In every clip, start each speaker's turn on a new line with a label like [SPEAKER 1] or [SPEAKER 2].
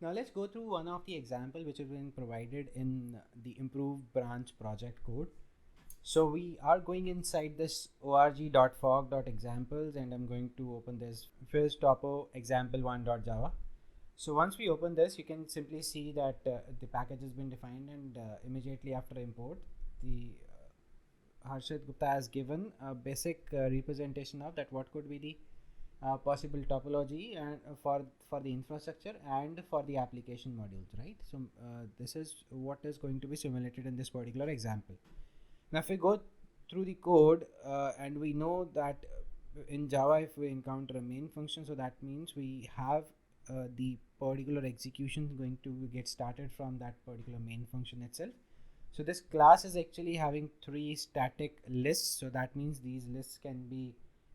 [SPEAKER 1] Now let's go through one of the example which has been provided in the improved branch project code. So we are going inside this org.fog.examples and I'm going to open this PhyTopoExample1.java. So once we open this, you can simply see that the package has been defined, and immediately after import, the Harshit Gupta has given a basic representation of that what could be the possible topology and for the infrastructure and for the application modules, right? So this is what is going to be simulated in this particular example. Now if we go through the code and we know that in Java if we encounter a main function, so that means we have the particular execution going to get started from that particular main function itself. So this class is actually having 3 static lists, so that means these lists can be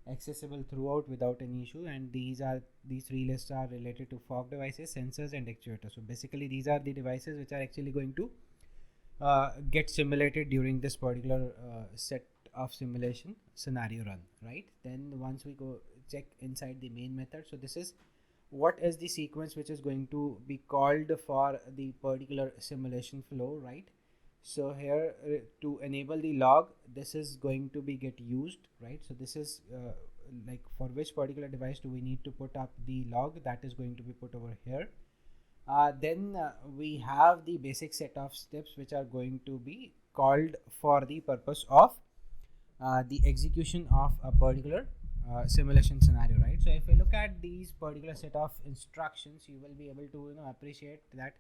[SPEAKER 1] accessible throughout without any issue, and these 3 lists are related to fog devices, sensors and actuators. So basically these are the devices which are actually going to get simulated during this particular set of simulation scenario run, right? Then once we go check inside the main method, so this is what is the sequence which is going to be called for the particular simulation flow, right? So here to enable the log, this is going to be get used, right? So this is like for which particular device do we need to put up the log, that is going to be put over here. Then we have the basic set of steps which are going to be called for the purpose of the execution of a particular simulation scenario, right? So if we look at these particular set of instructions, you will be able to appreciate that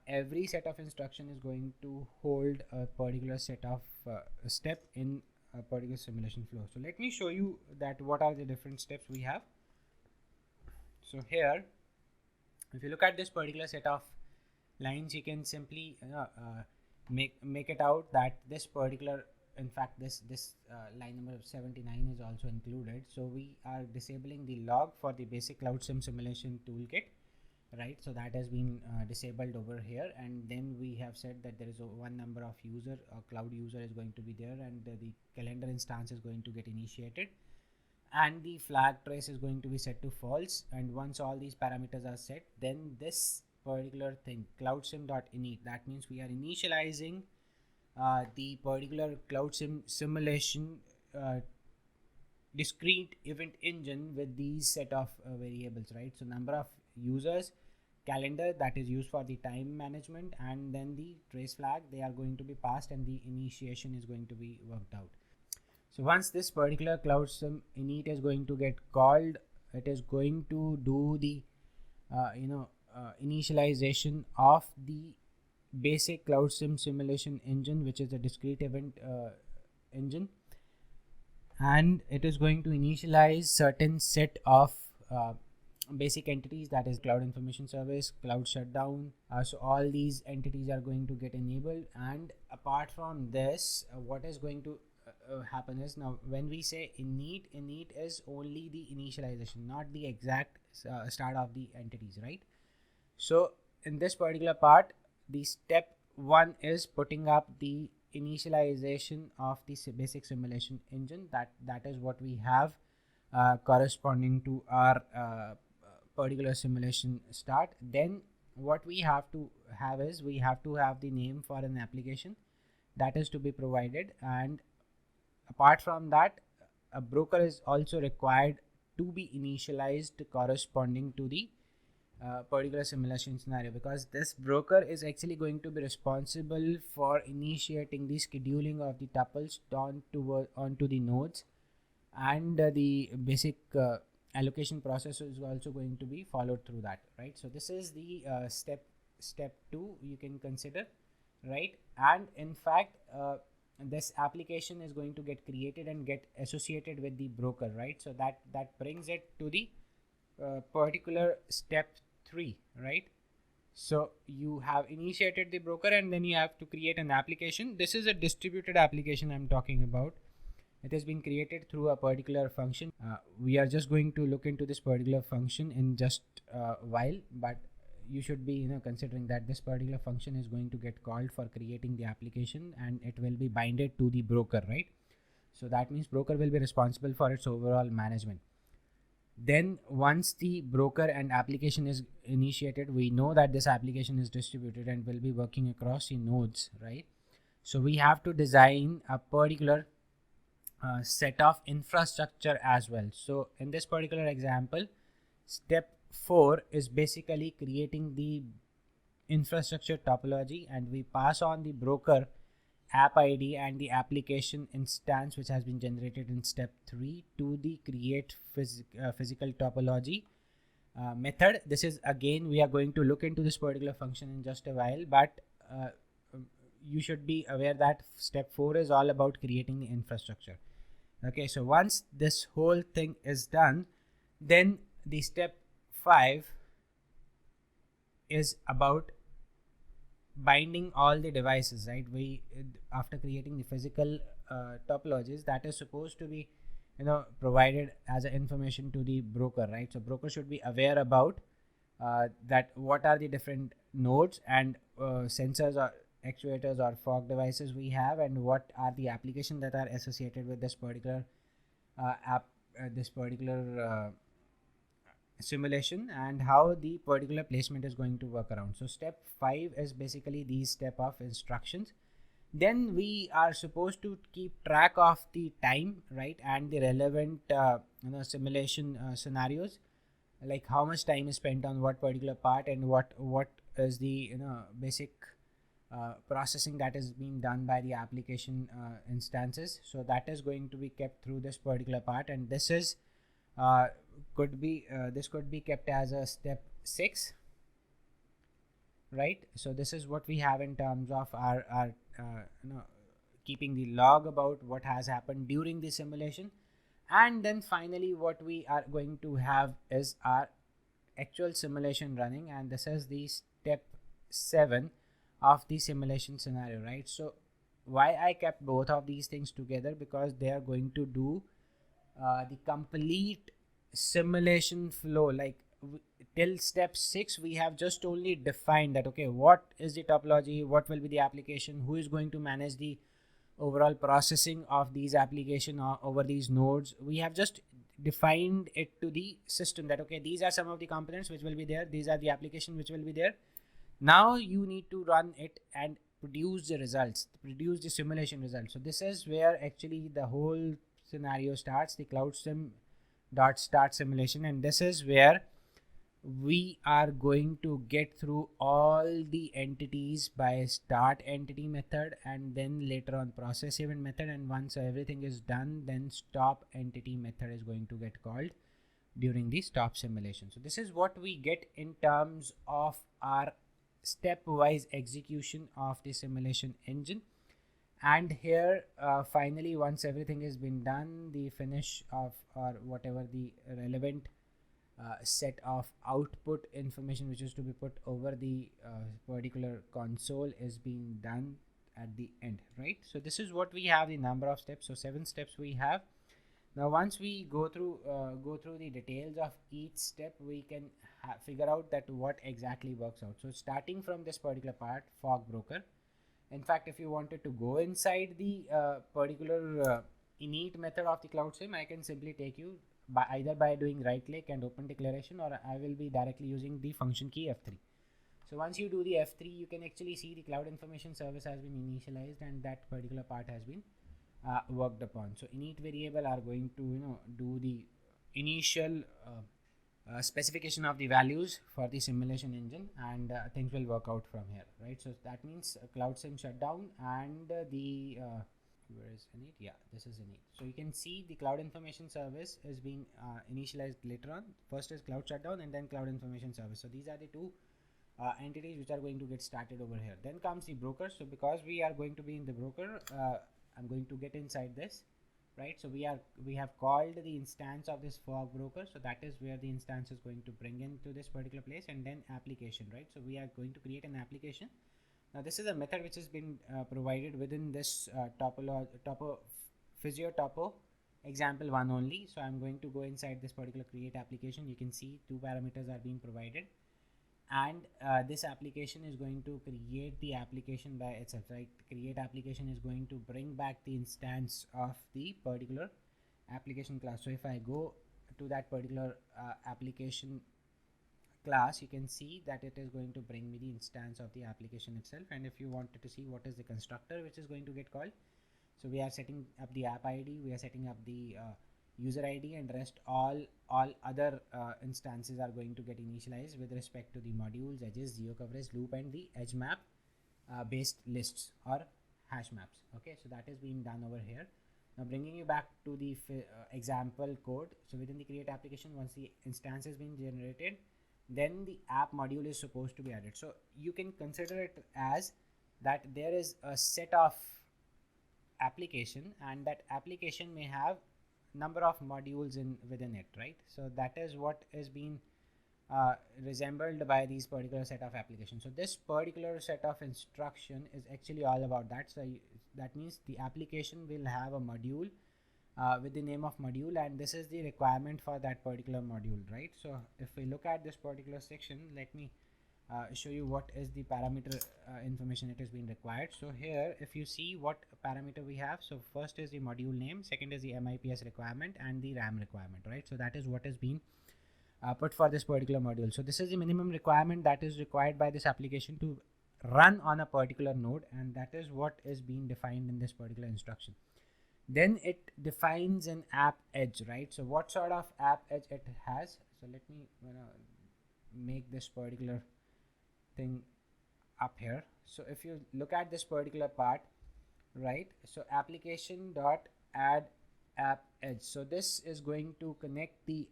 [SPEAKER 1] every set of instruction is going to hold a particular set of step in a particular simulation flow. So let me show you that what are the different steps we have. So here, if you look at this particular set of lines, you can simply make it out that this particular, in fact this line number 79 is also included. So we are disabling the log for the basic cloud sim simulation toolkit, right? So that has been disabled over here, and then we have said that there is one number of user, a cloud user is going to be there, and the calendar instance is going to get initiated, and the flag trace is going to be set to false. And once all these parameters are set, then this particular thing cloudsim.init, that means we are initializing the particular cloud simulation discrete event engine with these set of variables, right? So number of users, calendar, that is used for the time management, and then the trace flag, they are going to be passed, and the initiation is going to be worked out. So once this particular cloud sim init is going to get called, it is going to do the initialization of the basic cloud sim simulation engine, which is a discrete event engine, and it is going to initialize certain set of basic entities, that is cloud information service, cloud shutdown. So all these entities are going to get enabled, and apart from this, what is going to happen is, now when we say init is only the initialization, not the exact start of the entities, right? So in this particular part, the step 1 is putting up the initialization of the basic simulation engine, that is what we have corresponding to our particular simulation start. Then what we have to have is, we have to have the name for an application that is to be provided, and apart from that, a broker is also required to be initialized corresponding to the particular simulation scenario, because this broker is actually going to be responsible for initiating the scheduling of the tuples onto the nodes, and the basic allocation process is also going to be followed through that, right? So this is the step 2 you can consider, right? And in fact this application is going to get created and get associated with the broker, right? So that brings it to the particular step 3, right? So you have initiated the broker, and then you have to create an application. This is a distributed application I'm talking about. It has been created through a particular function. We are just going to look into this particular function in just a while, but you should be considering that this particular function is going to get called for creating the application, and it will be binded to the broker, right? So that means broker will be responsible for its overall management. Then once the broker and application is initiated, we know that this application is distributed and will be working across the nodes, right? So we have to design a particular set of infrastructure as well. So in this particular example, step 4 is basically creating the infrastructure topology, and we pass on the broker app ID and the application instance which has been generated in step 3 to the create physical topology method. This is, again, we are going to look into this particular function in just a while, but uh, you should be aware that step 4 is all about creating the infrastructure. Okay, so once this whole thing is done, then the step 5 is about binding all the devices, right? We, after creating the physical topologies, that is supposed to be, provided as a information to the broker, right? So broker should be aware about that what are the different nodes and sensors or actuators or fog devices we have, and what are the applications that are associated with this particular this particular simulation, and how the particular placement is going to work around. So step 5 is basically these step of instructions. Then we are supposed to keep track of the time, right, and the relevant simulation scenarios, like how much time is spent on what particular part, and what is the basic processing that is being done by the application instances. So that is going to be kept through this particular part, and this is could be kept as a step 6, right? So this is what we have in terms of our keeping the log about what has happened during the simulation. And then finally what we are going to have is our actual simulation running, and this is the step 7 of the simulation scenario, right? So why I kept both of these things together, because they are going to do the complete simulation flow. Like till step 6 we have just only defined that, okay, what is the topology, what will be the application, who is going to manage the overall processing of these application over these nodes. We have just defined it to the system that, okay, these are some of the components which will be there, these are the application which will be there. Now you need to run it and produce the results, produce the simulation results. So this is where actually the whole scenario starts, the CloudSim dot start simulation, and this is where we are going to get through all the entities by start entity method, and then later on process event method, and once everything is done, then stop entity method is going to get called during the stop simulation. So this is what we get in terms of our stepwise execution of the simulation engine. And here finally, once everything has been done, the finish of, or whatever the relevant set of output information which is to be put over the particular console is being done at the end, right? So this is what we have, the number of steps. So 7 steps we have. Now once we go through the details of each step, we can figure out that what exactly works out. So starting from this particular part, fog broker. In fact, if you wanted to go inside the particular init method of the CloudSim, I can simply take you by either by doing right click and open declaration, or I will be directly using the function key F3. So once you do the F3, you can actually see the cloud information service has been initialized, and that particular part has been worked upon. So init variable are going to do the initial specification of the values for the simulation engine, and things will work out from here, right? So that means CloudSim shutdown, and the where is init? Yeah, this is init. So you can see the cloud information service is being initialized later on. First is cloud shutdown, and then cloud information service. So these are the two entities which are going to get started over here. Then comes the broker. So because we are going to be in the broker, I'm going to get inside this, right? So we have called the instance of this fog broker. So that is where the instance is going to bring into this particular place, and then application, right? So we are going to create an application. Now this is a method which has been provided within this PhyTopoExample1 only. So I'm going to go inside this particular create application. You can see 2 parameters are being provided, and this application is going to create the application by itself, right? Create application is going to bring back the instance of the particular application class. So if I go to that particular application class, you can see that it is going to bring me the instance of the application itself. And if you wanted to see what is the constructor which is going to get called, so we are setting up the app ID, we are setting up the user ID, and rest all other instances are going to get initialized with respect to the modules, edges, geo coverage, loop, and the edge map based lists or hash maps. Okay, so that is being done over here. Now bringing you back to the example code. So within the create application, once the instance has been generated, then the app module is supposed to be added. So you can consider it as that there is a set of application, and that application may have number of modules within it, right? So that is what is being resembled by these particular set of applications. So this particular set of instruction is actually all about that. So that means the application will have a module with the name of module, and this is the requirement for that particular module, right? So if we look at this particular section, let me show you what is the parameter information it has been required. So here, if you see what parameter we have, so first is the module name, second is the MIPS requirement, and the RAM requirement, right? So that is what is being put for this particular module. So this is the minimum requirement that is required by this application to run on a particular node, and that is what is being defined in this particular instruction. Then it defines an app edge, right? So what sort of app edge it has. So let me make this particular thing up here. So if you look at this particular part, right, so application dot add app edge. So this is going to connect the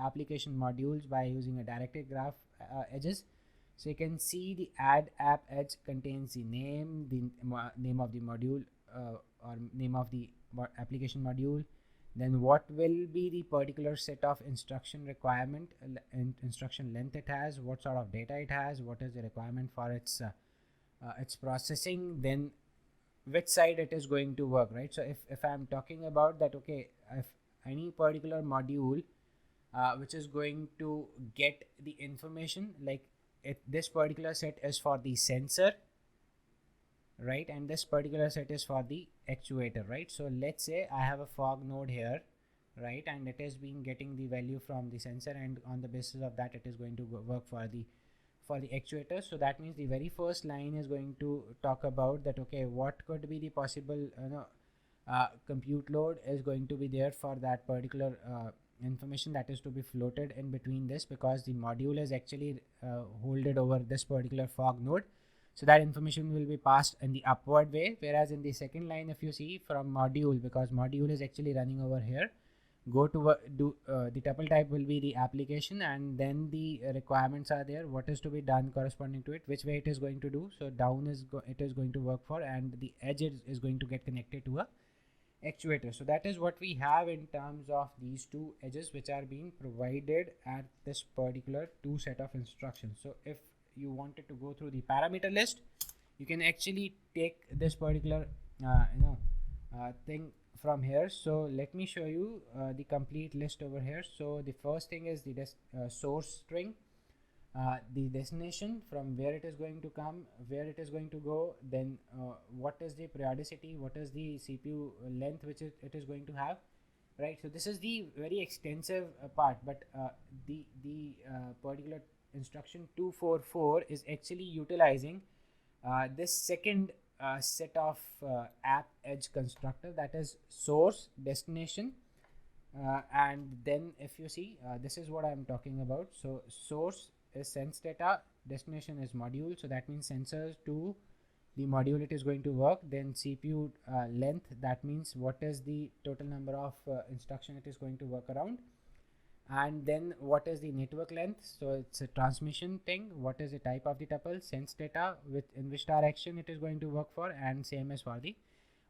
[SPEAKER 1] application modules by using a directed graph edges. So you can see the add app edge contains the name of the module or name of the application module, then what will be the particular set of instruction requirement and instruction length it has, what sort of data it has, what is the requirement for its processing, then which side it is going to work, right? So if I'm talking about that, okay, if any particular module which is going to get the information, like this particular set is for the sensor, right, and this particular set is for the actuator, right? So let's say I have a fog node here, right, and it is being getting the value from the sensor, and on the basis of that it is going to work for the actuator. So that means the very first line is going to talk about that, okay, what could be the possible compute load is going to be there for that particular information that is to be floated in between this, because the module is actually holded over this particular fog node. So that information will be passed in the upward way, whereas in the second line, if you see from module, because module is actually running over here, go to the tuple type will be the application, and then the requirements are there, what is to be done corresponding to it, which way it is going to do. So down is it is going to work for, and the edge is going to get connected to a actuator. So that is what we have in terms of these two edges which are being provided at this particular two set of instructions. So if you wanted to go through the parameter list, you can actually take this particular thing from here. So let me show you the complete list over here. So the first thing is the source string, the destination, from where it is going to come, where it is going to go, then what is the periodicity, what is the CPU length which it is going to have, right? So this is the very extensive part, but the particular instruction 244 is actually utilizing this second set of app edge constructor, that is source, destination, and then if you see this is what I'm talking about. So source is sense data, destination is module, so that means sensors to the module it is going to work, then CPU length, that means what is the total number of instruction it is going to work around, and then what is the network length, so it's a transmission thing, what is the type of the tuple, sense data, in which direction it is going to work for, and same as for the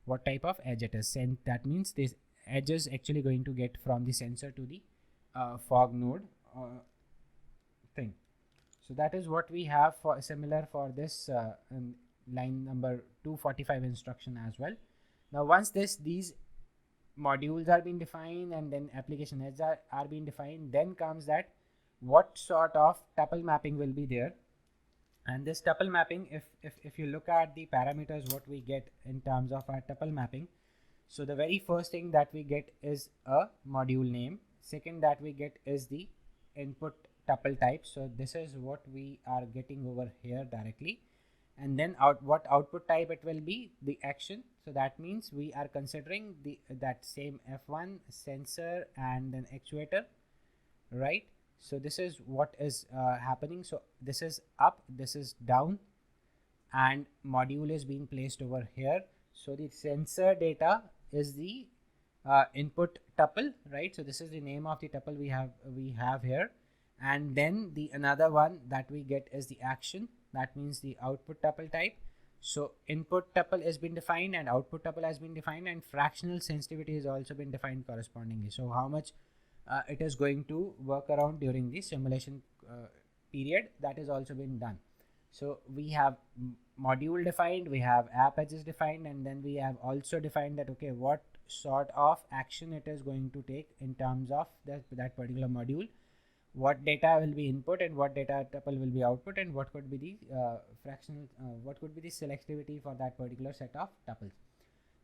[SPEAKER 1] what type of edge it is. And that means this edge is actually going to get from the sensor to the fog node thing. So that is what we have for similar for this line number 245 instruction as well. Now once these modules are being defined and then application heads are being defined, then comes that what sort of tuple mapping will be there. And this tuple mapping, if you look at the parameters what we get in terms of our tuple mapping, so the very first thing that we get is a module name. second that we get is the input tuple type. So this is what we are getting over here directly. And then what output type it will be, the action. So that means we are considering that same F1 sensor and then actuator, right? So this is what is happening. So this is up, this is down, and module is being placed over here. So the sensor data is the input tuple, right? So this is the name of the tuple we have here. And then the another one that we get is the action. That means the output tuple type. So input tuple has been defined and output tuple has been defined, and fractional sensitivity has also been defined correspondingly. So how much it is going to work around during the simulation period, that is also been done. So we have module defined, we have app edges defined, and then we have also defined that okay, what sort of action it is going to take in terms of that particular module, what data will be input and what data tuple will be output, and what could be the fractional what could be the selectivity for that particular set of tuples.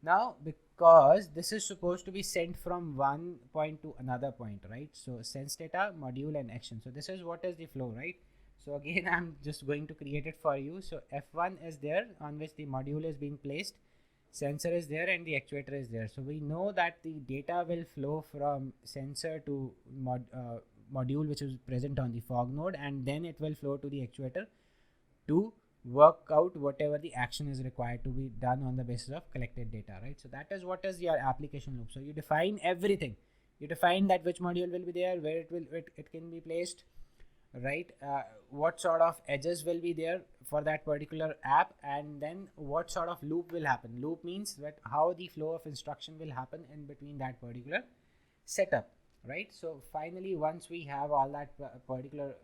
[SPEAKER 1] Now because this is supposed to be sent from one point to another point, right? So sense data, module, and action. So this is what is the flow, right? So again, I'm just going to create it for you. So F1 is there on which the module is being placed, sensor is there, and the actuator is there. So we know that the data will flow from sensor to module which is present on the fog node, and then it will flow to the actuator to work out whatever the action is required to be done on the basis of collected data, right? So that is what is your application loop. So you define everything. You define that which module will be there, where it can be placed, right? What sort of edges will be there for that particular app, and then what sort of loop will happen. Loop means that how the flow of instruction will happen in between that particular setup, right? So finally, once we have all that particular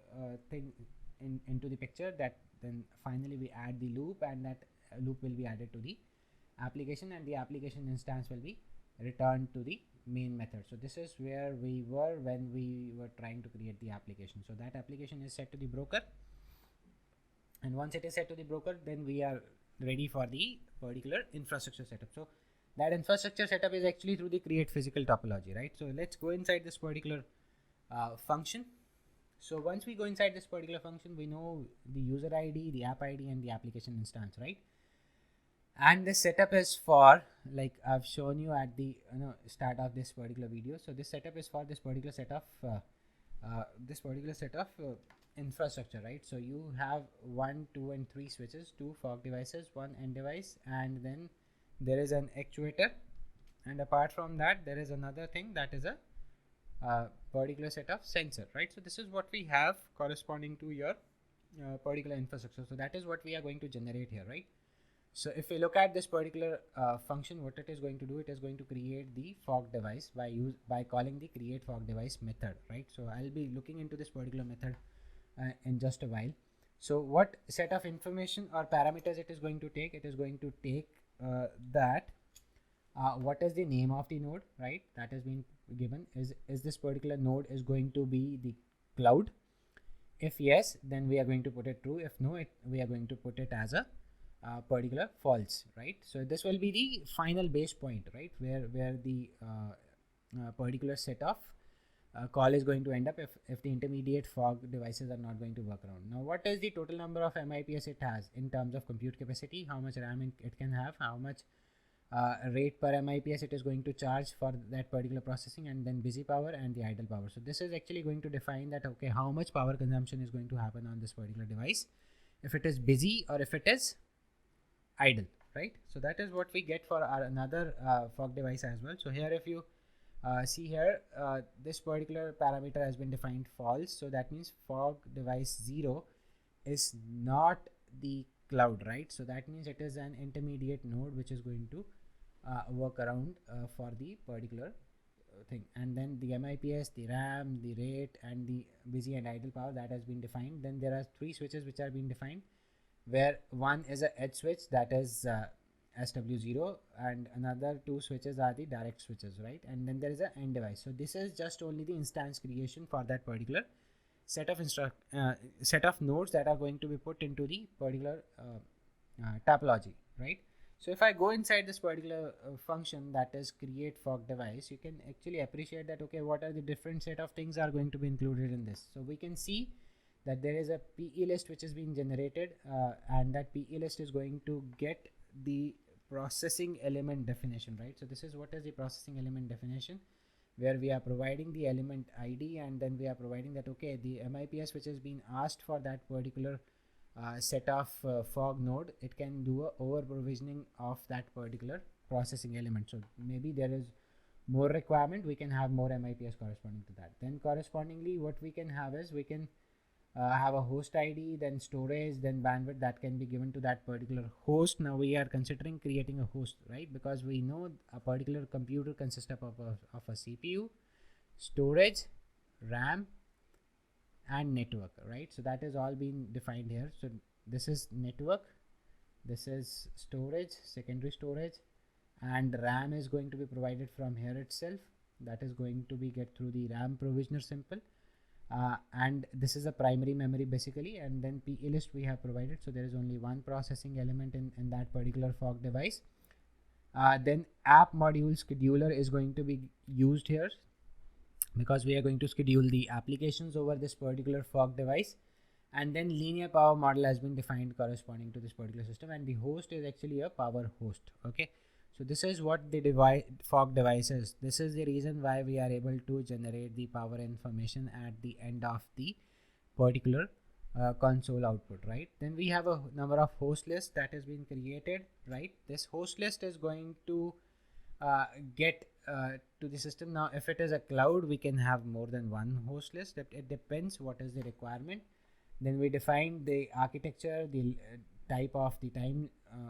[SPEAKER 1] thing into the picture, that then finally we add the loop, and that loop will be added to the application, and the application instance will be returned to the main method. So this is where we were when we were trying to create the application. So that application is set to the broker, and once it is set to the broker, then we are ready for the particular infrastructure setup. So that infrastructure setup is actually through the create physical topology, right? So let's go inside this particular function. So once we go inside this particular function, we know the user ID, the app ID, and the application instance, right? And this setup is for, like I've shown you at the start of this particular video. So this setup is for this particular set of infrastructure, right? So you have 1, 2, and 3 switches, 2 fog devices, 1 end device, and then there is an actuator, and apart from that there is another thing that is a particular set of sensor, right? So this is what we have corresponding to your particular infrastructure. So that is what we are going to generate here, right? So if we look at this particular function, what it is going to do, it is going to create the fog device by calling the create fog device method, right? So I'll be looking into this particular method in just a while. So what set of information or parameters it is going to take? It is going to take what is the name of the node, right? That has been given. Is this particular node is going to be the cloud? If yes, then we are going to put it true. If no, we are going to put it as a particular false, right? So this will be the final base point, right, where the particular set of call is going to end up if the intermediate fog devices are not going to work around. Now what is the total number of MIPS it has in terms of compute capacity, how much RAM it can have, how much rate per MIPS it is going to charge for that particular processing, and then busy power and the idle power. So this is actually going to define that okay, how much power consumption is going to happen on this particular device, if it is busy or if it is idle, right? So that is what we get for our another fog device as well. So here if you see here, this particular parameter has been defined false, so that means fog device 0 is not the cloud, right? So that means it is an intermediate node which is going to work around for the particular thing. And then the MIPS, the RAM, the rate, and the busy and idle power, that has been defined. Then there are 3 switches which are being defined, where one is a edge switch, that is SW0, and another 2 switches are the direct switches, right? And then there is an end device. So this is just only the instance creation for that particular set of nodes that are going to be put into the particular topology, right? So if I go inside this particular function, that is create fog device, you can actually appreciate that, okay, what are the different set of things are going to be included in this. So we can see that there is a PE list which is being generated, and that PE list is going to get the processing element definition, right? So this is what is the processing element definition, where we are providing the element ID, and then we are providing that, okay, the MIPS which has been asked for that particular set of fog node, it can do a over provisioning of that particular processing element. So maybe there is more requirement, we can have more MIPS corresponding to that. Then correspondingly what we can have is, we can have a host ID, then storage, then bandwidth that can be given to that particular host. Now we are considering creating a host, right? Because we know a particular computer consists of a CPU, storage, RAM, and network, right? So that is all been defined here. So this is network, this is storage, secondary storage, and RAM is going to be provided from here itself. That is going to be get through the RAM provisioner simple. And this is a primary memory basically, and then PE list we have provided, so there is only one processing element in that particular fog device. Then app module scheduler is going to be used here, because we are going to schedule the applications over this particular fog device. And then linear power model has been defined corresponding to this particular system, and the host is actually a power host. Okay, so this is what the fog device is. This is the reason why we are able to generate the power information at the end of the particular console output, right? Then we have a number of host lists that has been created, right? This host list is going to get to the system. Now if it is a cloud, we can have more than one host list. It depends what is the requirement. Then we define the architecture, the type of the time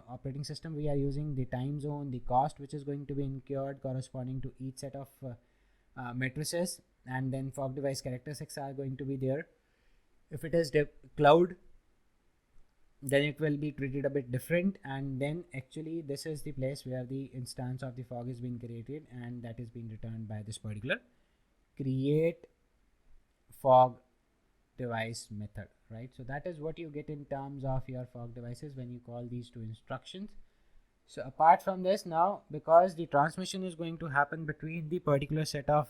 [SPEAKER 1] operating system we are using, the time zone, the cost which is going to be incurred corresponding to each set of matrices, and then fog device characteristics are going to be there. If it is cloud, then it will be treated a bit different, and then actually this is the place where the instance of the fog is being created, and that is being returned by this particular create fog device method, right? So that is what you get in terms of your fog devices when you call these two instructions. So apart from this, now because the transmission is going to happen between the particular set of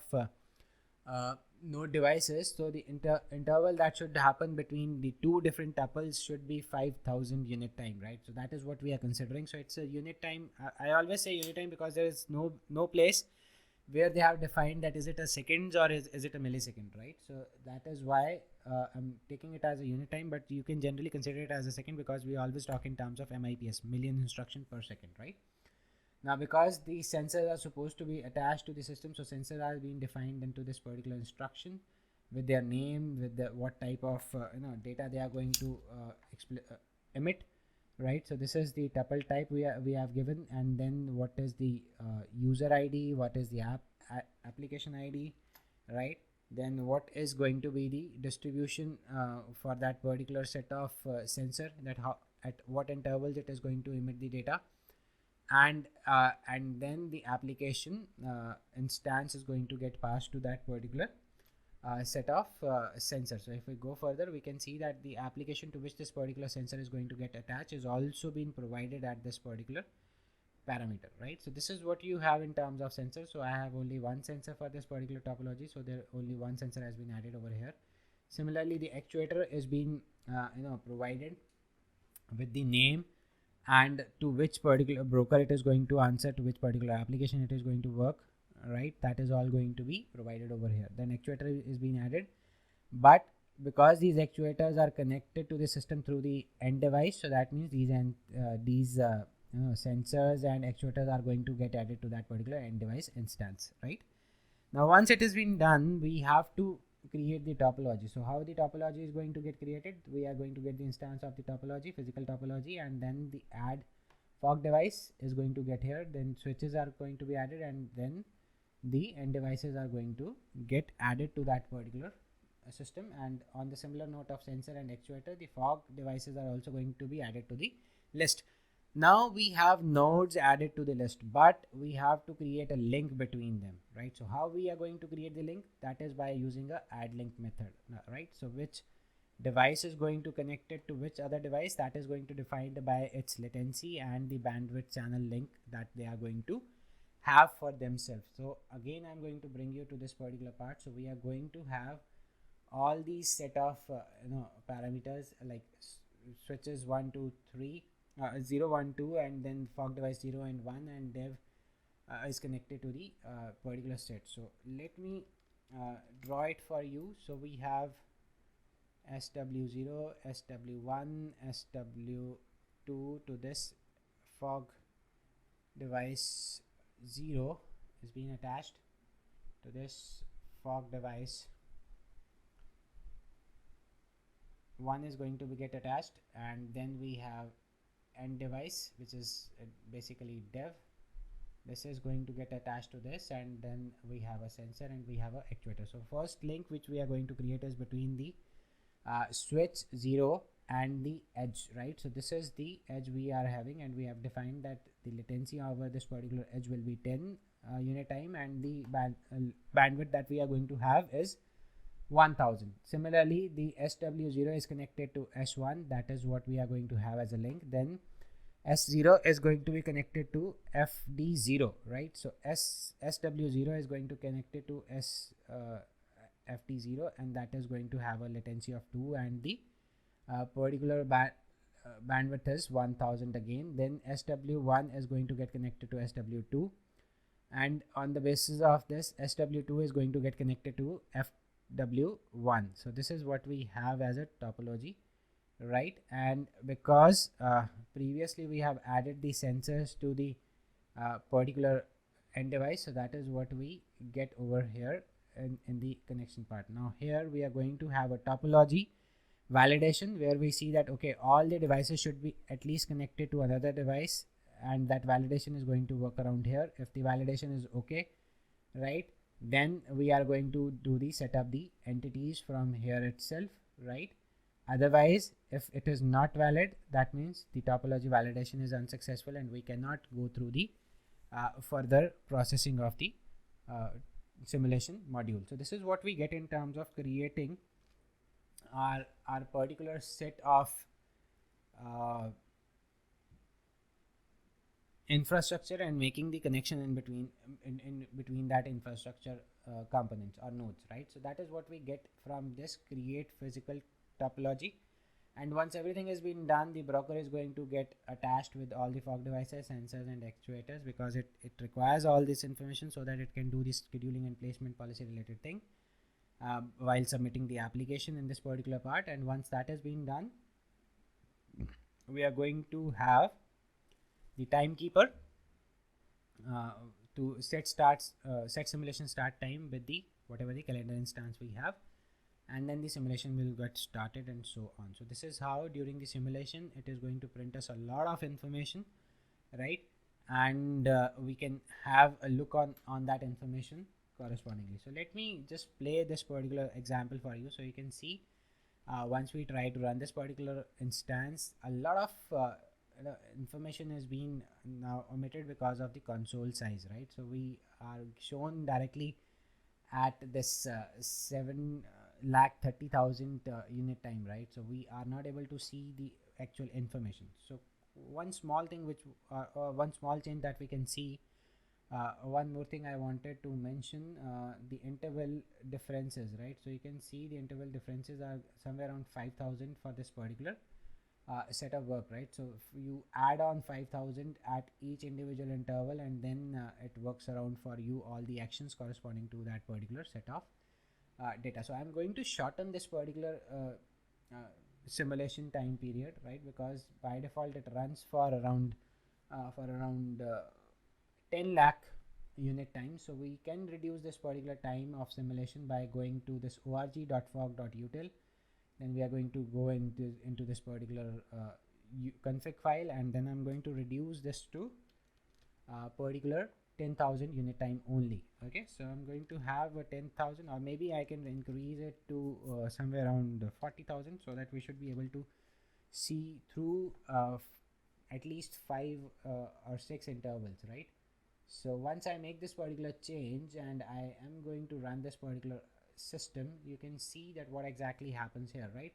[SPEAKER 1] node devices, so the interval that should happen between the two different tuples should be 5000 unit time, right? So that is what we are considering. So it's a unit time. I always say unit time because there is no place where they have defined that is it a seconds or is it a millisecond, right? So that is why I'm taking it as a unit time, but you can generally consider it as a second, because we always talk in terms of MIPS, million instruction per second, right? Now because the sensors are supposed to be attached to the system, so sensors are being defined into this particular instruction with their name, with what type of data they are going to emit, right? So this is the tuple type we have given, and then what is the user ID, what is the application ID, right? Then what is going to be the distribution for that particular set of sensor, that how at what intervals it is going to emit the data, and then the application instance is going to get passed to that particular set of sensors. So if we go further, we can see that the application to which this particular sensor is going to get attached is also being provided at this particular parameter, right? So this is what you have in terms of sensors. So I have only one sensor for this particular topology, so there only one sensor has been added over here. Similarly, the actuator is being provided with the name and to which particular broker it is going to answer, to which particular application it is going to work, right? That is all going to be provided over here. Then actuator is being added, but because these actuators are connected to the system through the end device, so that means these sensors and actuators are going to get added to that particular end device instance, right? Now once it has been done, we have to create the topology. So how the topology is going to get created? We are going to get the instance of the topology, physical topology, and then the add fog device is going to get here, then switches are going to be added, and then the end devices are going to get added to that particular system. And on the similar note of sensor and actuator, the fog devices are also going to be added to the list. Now we have nodes added to the list, but we have to create a link between them, right? So how we are going to create the link? That is by using a add link method, right? So which device is going to connect it to which other device, that is going to defined by its latency and the bandwidth channel link that they are going to have for themselves. So again, I'm going to bring you to this particular part. So we are going to have all these set of parameters like switches 1 2 3 0 1 2, and then fog device 0 and 1, and dev is connected to the particular set. So let me draw it for you. So we have SW0, SW1, SW2 to this fog device 0 is being attached to this fog device 1 is going to be get attached, and then we have end device, which is basically dev. This is going to get attached to this, and then we have a sensor and we have a actuator. So first link which we are going to create is between the switch 0 and the edge, right? So this is the edge we are having, and we have defined that the latency over this particular edge will be 10 unit time, and the bandwidth that we are going to have is 1000. Similarly, the SW0 is connected to S1, that is what we are going to have as a link. Then S0 is going to be connected to FD0, right? So SW0 is going to connect it to FD0, and that is going to have a latency of 2, and the particular bandwidth is 1000 again. Then SW1 is going to get connected to SW2, and on the basis of this, SW2 is going to get connected to FW1. So this is what we have as a topology, right? And because previously we have added the sensors to the particular end device, so that is what we get over here in the connection part. Now here we are going to have a topology validation, where we see that okay, all the devices should be at least connected to another device, and that validation is going to work around here. If the validation is okay, right, then we are going to do the set up the entities from here itself, right? Otherwise, if it is not valid, that means the topology validation is unsuccessful and we cannot go through the further processing of the simulation module. So this is what we get in terms of creating our particular set of infrastructure and making the connection in between that infrastructure components or nodes, right? So that is what we get from this create physical topology. And once everything has been done, the broker is going to get attached with all the fog devices, sensors and actuators, because it requires all this information so that it can do the scheduling and placement policy related thing while submitting the application in this particular part. And once that has been done, we are going to have the timekeeper to set simulation start time with the whatever the calendar instance we have, and then the simulation will get started and so on. So this is how during the simulation it is going to print us a lot of information, right? And we can have a look on that information correspondingly. So let me just play this particular example for you so you can see once we try to run this particular instance, a lot of information is being now omitted because of the console size, right? So we are shown directly at this 7,30,000 unit time, right? So we are not able to see the actual information. So one small thing which one small change that we can see, one more thing I wanted to mention, the interval differences, right? So you can see the interval differences are somewhere around 5,000 for this particular set of work, right? So if you add on 5,000 at each individual interval, and then it works around for you all the actions corresponding to that particular set of data. So I'm going to shorten this particular simulation time period, right? Because by default it runs for around 10 lakh unit time. So we can reduce this particular time of simulation by going to this org.fog.util. Then we are going to go into this particular config file, and then I'm going to reduce this to particular 10,000 unit time only. Okay, so I'm going to have a 10,000, or maybe I can increase it to somewhere around 40,000, so that we should be able to see through at least 5 or 6 intervals, right? So once I make this particular change and I am going to run this particular system, you can see that what exactly happens here, right?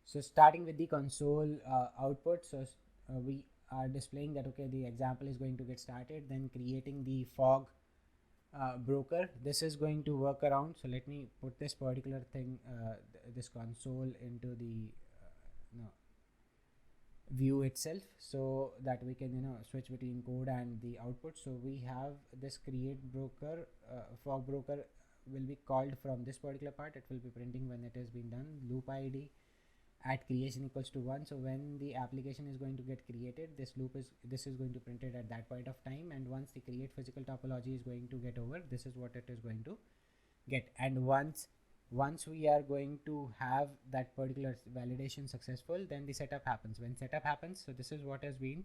[SPEAKER 1] So starting with the console output, so we are displaying that okay, the example is going to get started, then creating the fog broker. This is going to work around. So let me put this particular thing, this console into the no, view itself, so that we can switch between code and the output. So we have this create broker, fog broker will be called from this particular part. It will be printing when it has been done. Loop id at creation equals to 1. So when the application is going to get created, this is going to print it at that point of time, and once the create physical topology is going to get over, this is what it is going to get. And once we are going to have that particular validation successful, then the setup happens. When setup happens, so this is what has been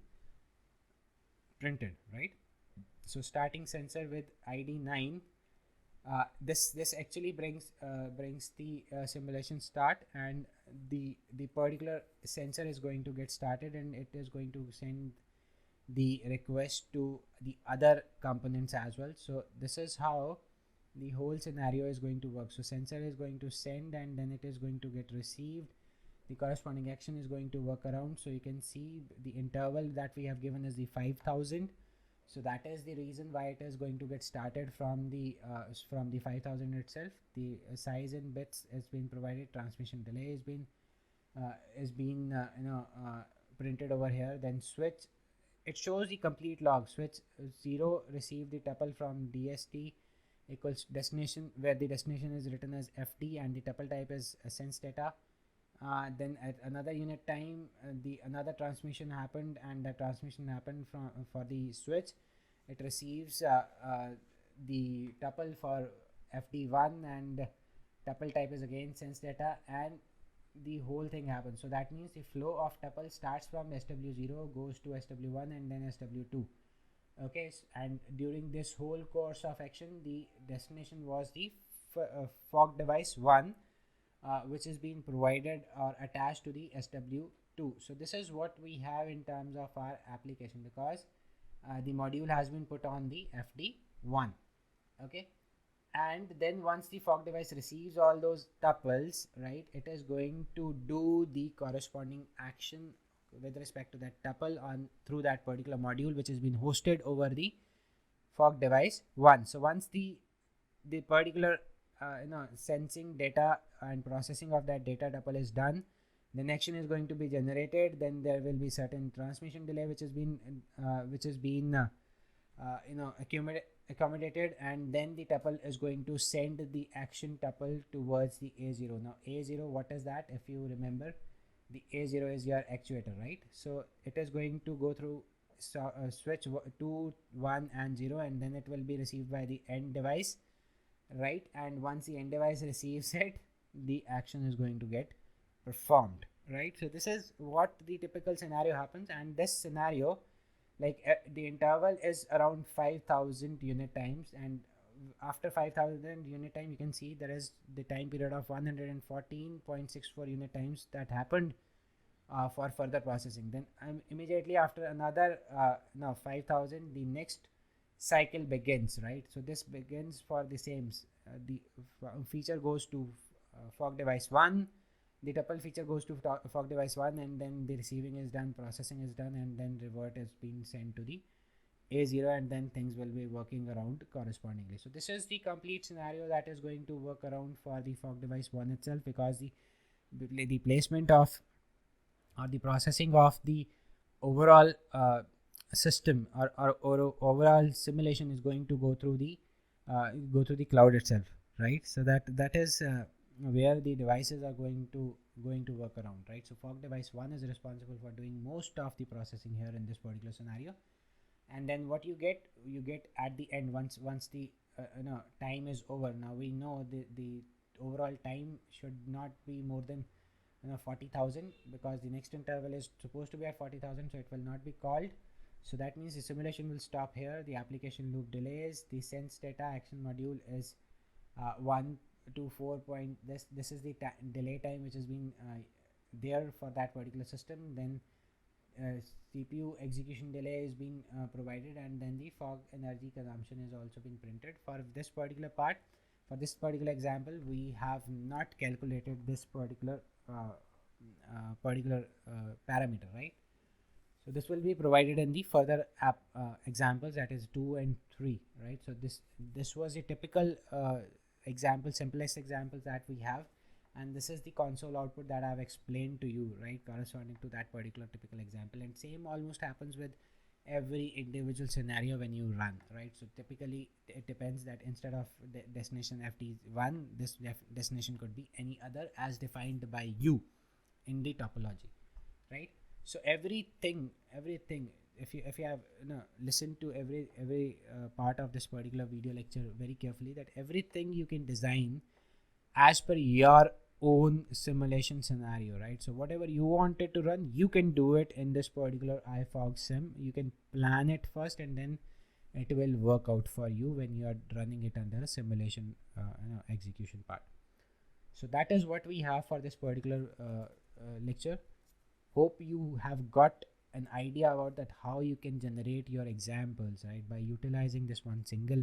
[SPEAKER 1] printed, right? So starting sensor with id 9, this actually brings the simulation start, and the particular sensor is going to get started, and it is going to send the request to the other components as well. So this is how the whole scenario is going to work. So sensor is going to send, and then it is going to get received. The corresponding action is going to work around. So you can see the interval that we have given is the 5000. So that is the reason why it is going to get started from the 5000 itself. The size in bits has been provided. Transmission delay is been printed over here. Then switch, it shows the complete log. Switch 0 receive the tuple from DST equals destination, where the destination is written as FD and the tuple type is sense data. Then at another unit time, the another transmission happened, and the transmission happened from for the switch. It receives the tuple for FD1, and tuple type is again sense data, and the whole thing happens. So that means the flow of tuple starts from SW0, goes to SW1, and then SW2. Okay, and during this whole course of action, the destination was the fog device 1, which is being provided or attached to the SW2. So this is what we have in terms of our application, because the module has been put on the FD1. Okay, and then once the fog device receives all those tuples, right, it is going to do the corresponding action with respect to that tuple on through that particular module, which has been hosted over the fog device 1. So once the particular sensing data and processing of that data tuple is done, the action is going to be generated. Then there will be certain transmission delay which has been accommodated, and then the tuple is going to send the action tuple towards the A0. Now A0, what is that? If you remember, the A0 is your actuator, right? So it is going to go through switch 2, 1 and 0, and then it will be received by the end device, right? And once the end device receives it, the action is going to get performed, right? So this is what the typical scenario happens, and this scenario, like the interval is around 5000 unit times, and after 5000 unit time, you can see there is the time period of 114.64 unit times that happened for further processing. Then immediately after another 5000, the next cycle begins, right? So this begins for the same the feature goes to fog device 1, the tuple feature goes to fog device 1, and then the receiving is done, processing is done, and then revert is being sent to the A0, and then things will be working around correspondingly. So this is the complete scenario that is going to work around for the fog device 1 itself, because the placement of or the processing of the overall system or overall simulation is going to go through the cloud itself, right? So that is where the devices are going to work around, right? So fog device 1 is responsible for doing most of the processing here in this particular scenario, and then what you get at the end, once the time is over. Now we know the overall time should not be more than 40,000, because the next interval is supposed to be at 40,000, so it will not be called. So that means the simulation will stop here. The application loop delays. The sense data action module is 1 to 4 point. This is the delay time which has been there for that particular system. Then CPU execution delay is being provided, and then the fog energy consumption is also being printed. For this particular part, for this particular example, we have not calculated this particular particular parameter, right? So this will be provided in the further examples, that is 2 and 3, right? So this was a typical example, simplest examples that we have, and this is the console output that I've explained to you, right, corresponding to that particular typical example. And same almost happens with every individual scenario when you run, right? So typically it depends that instead of destination ft1, this destination could be any other as defined by you in the topology, right? So everything, if you have listened to every part of this particular video lecture very carefully, that everything you can design as per your own simulation scenario, right? So whatever you wanted to run, you can do it in this particular iFogSim. You can plan it first, and then it will work out for you when you are running it under a simulation execution part. So that is what we have for this particular lecture. Hope you have got an idea about that, how you can generate your examples, right, by utilizing this one single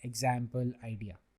[SPEAKER 1] example idea.